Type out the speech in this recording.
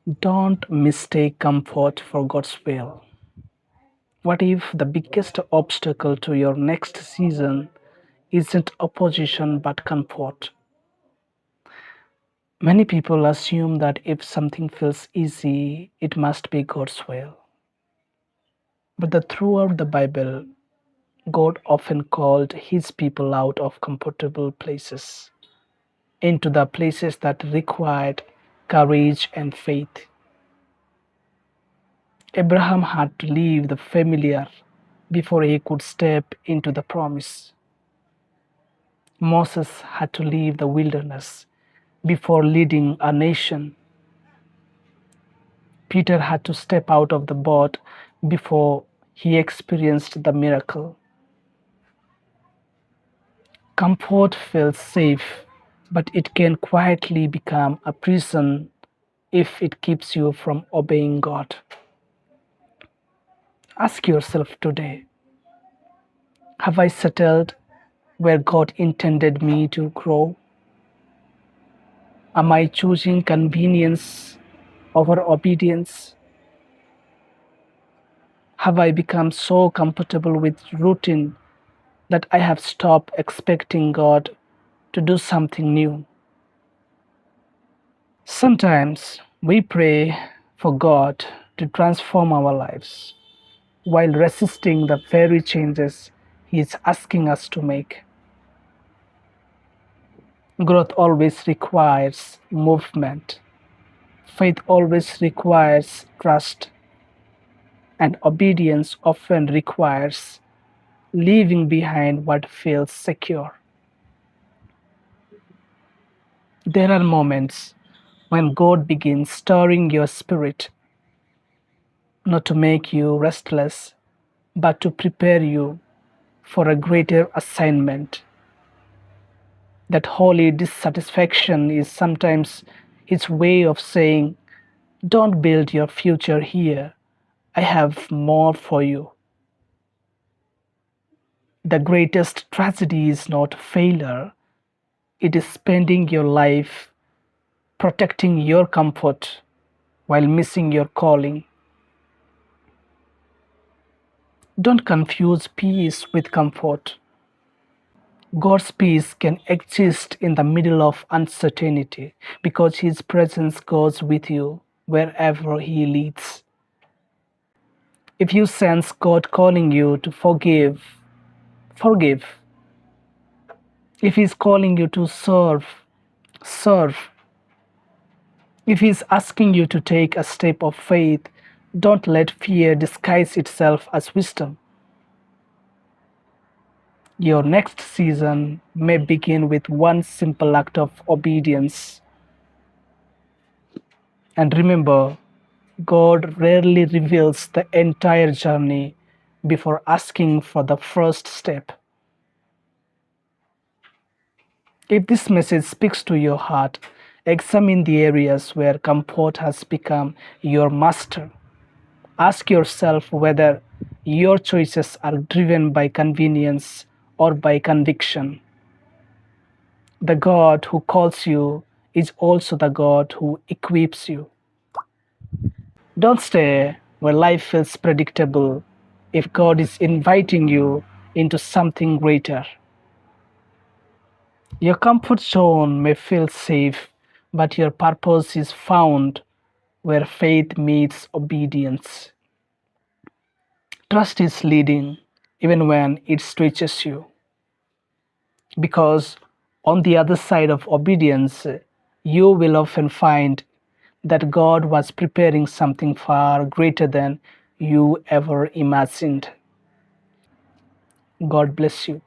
Don't mistake comfort for God's will. What if the biggest obstacle to your next season isn't opposition but comfort? Many people assume that if something feels easy, it must be God's will. But throughout the Bible, God often called his people out of comfortable places into the places that required courage and faith. Abraham had to leave the familiar before he could step into the promise. Moses had to leave the wilderness before leading a nation. Peter had to step out of the boat before he experienced the miracle. Comfort feels safe, but it can quietly become a prison if it keeps you from obeying God. Ask yourself today, have I settled where God intended me to grow? Am I choosing convenience over obedience? Have I become so comfortable with routine that I have stopped expecting God to do something new? Sometimes we pray for God to transform our lives while resisting the very changes He is asking us to make. Growth always requires movement. Faith always requires trust, and obedience often requires leaving behind what feels secure. There are moments when God begins stirring your spirit, not to make you restless, but to prepare you for a greater assignment. That holy dissatisfaction is sometimes His way of saying, don't build your future here. I have more for you. The greatest tragedy is not failure, it is spending your life protecting your comfort while missing your calling. Don't confuse peace with comfort. God's peace can exist in the middle of uncertainty because His presence goes with you wherever He leads. If you sense God calling you to forgive, forgive. If He's calling you to serve, serve. If He's asking you to take a step of faith, don't let fear disguise itself as wisdom. Your next season may begin with one simple act of obedience. And remember, God rarely reveals the entire journey before asking for the first step. If this message speaks to your heart, examine the areas where comfort has become your master. Ask yourself whether your choices are driven by convenience or by conviction. The God who calls you is also the God who equips you. Don't stay where life feels predictable if God is inviting you into something greater. Your comfort zone may feel safe, but your purpose is found where faith meets obedience. Trust is leading even when it stretches you. Because on the other side of obedience, you will often find that God was preparing something far greater than you ever imagined. God bless you.